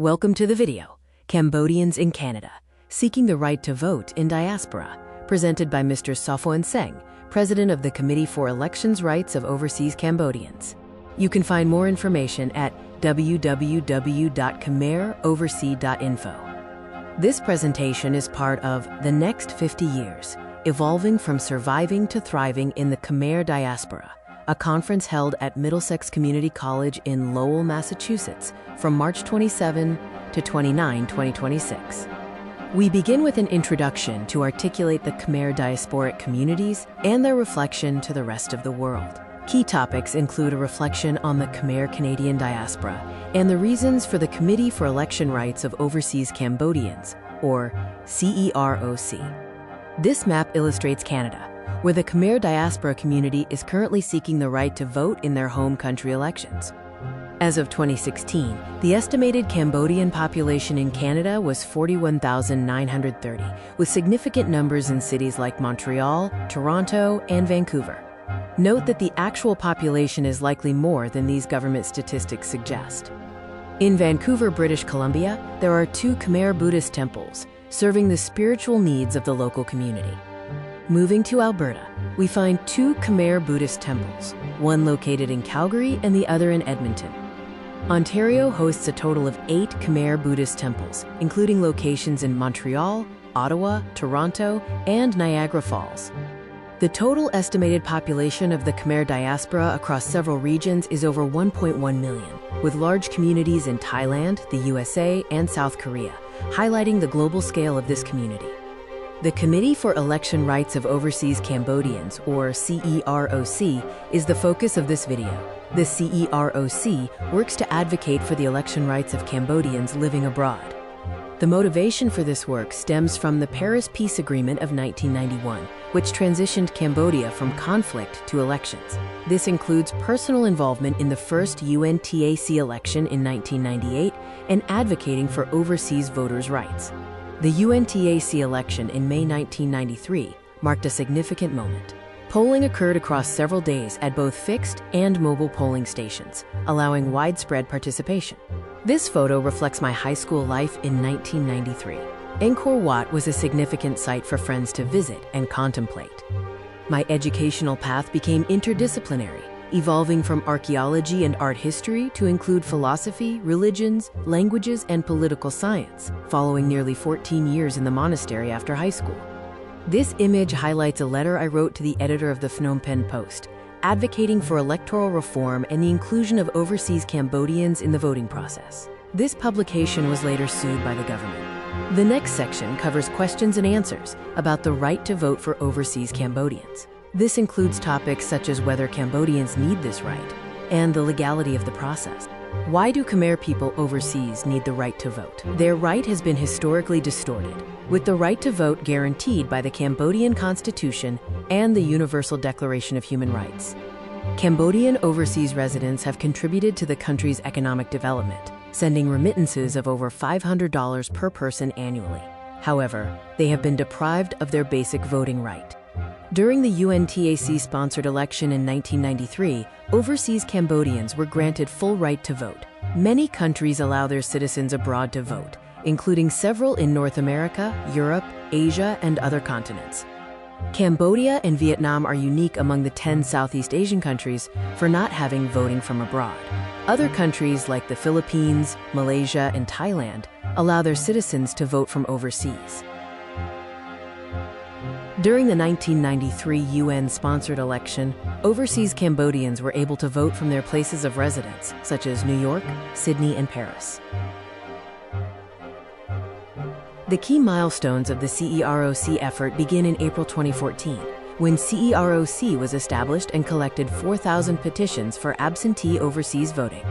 Welcome to the video, Cambodians in Canada, Seeking the Right to Vote in Diaspora, presented by Mr. Sophoan Seng, President of the Committee for Elections Rights of Overseas Cambodians. You can find more information at www.khmeroverseas.info. This presentation is part of The Next 50 Years, Evolving from Surviving to Thriving in the Khmer Diaspora, a conference held at Middlesex Community College in Lowell, Massachusetts, from March 27 to 29, 2026. We begin with an introduction to articulate the Khmer diasporic communities and their reflection to the rest of the world. Key topics include a reflection on the Khmer Canadian diaspora and the reasons for the Committee for Election Rights of Overseas Cambodians, or CEROC. This map illustrates Canada, where the Khmer diaspora community is currently seeking the right to vote in their home country elections. As of 2016, the estimated Cambodian population in Canada was 41,930, with significant numbers in cities like Montreal, Toronto, and Vancouver. Note that the actual population is likely more than these government statistics suggest. In Vancouver, British Columbia, there are 2 Khmer Buddhist temples, serving the spiritual needs of the local community. Moving to Alberta, we find 2 Khmer Buddhist temples, one located in Calgary and the other in Edmonton. Ontario hosts a total of 8 Khmer Buddhist temples, including locations in Montreal, Ottawa, Toronto, and Niagara Falls. The total estimated population of the Khmer diaspora across several regions is over 1.1 million, with large communities in Thailand, the USA, and South Korea, highlighting the global scale of this community. The Committee for Election Rights of Overseas Cambodians, or CEROC, is the focus of this video. The CEROC works to advocate for the election rights of Cambodians living abroad. The motivation for this work stems from the Paris Peace Agreement of 1991, which transitioned Cambodia from conflict to elections. This includes personal involvement in the first UNTAC election in 1998 and advocating for overseas voters' rights. The UNTAC election in May 1993 marked a significant moment. Polling occurred across several days at both fixed and mobile polling stations, allowing widespread participation. This photo reflects my high school life in 1993. Angkor Wat was a significant site for friends to visit and contemplate. My educational path became interdisciplinary, evolving from archaeology and art history to include philosophy, religions, languages, and political science, following nearly 14 years in the monastery after high school. This image highlights a letter I wrote to the editor of the Phnom Penh Post, advocating for electoral reform and the inclusion of overseas Cambodians in the voting process. This publication was later sued by the government. The next section covers questions and answers about the right to vote for overseas Cambodians. This includes topics such as whether Cambodians need this right and the legality of the process. Why do Khmer people overseas need the right to vote? Their right has been historically distorted, with the right to vote guaranteed by the Cambodian Constitution and the Universal Declaration of Human Rights. Cambodian overseas residents have contributed to the country's economic development, sending remittances of over $500 per person annually. However, they have been deprived of their basic voting right. During the UNTAC-sponsored election in 1993, overseas Cambodians were granted full right to vote. Many countries allow their citizens abroad to vote, including several in North America, Europe, Asia, and other continents. Cambodia and Vietnam are unique among the 10 Southeast Asian countries for not having voting from abroad. Other countries like the Philippines, Malaysia, and Thailand allow their citizens to vote from overseas. During the 1993 UN-sponsored election, overseas Cambodians were able to vote from their places of residence, such as New York, Sydney, and Paris. The key milestones of the CEROC effort begin in April 2014, when CEROC was established and collected 4,000 petitions for absentee overseas voting.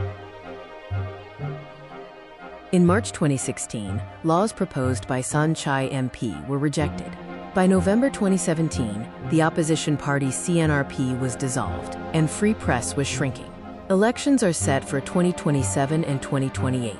In March 2016, laws proposed by Son Chai MP were rejected. By November 2017, the opposition party CNRP was dissolved, and free press was shrinking. Elections are set for 2027 and 2028.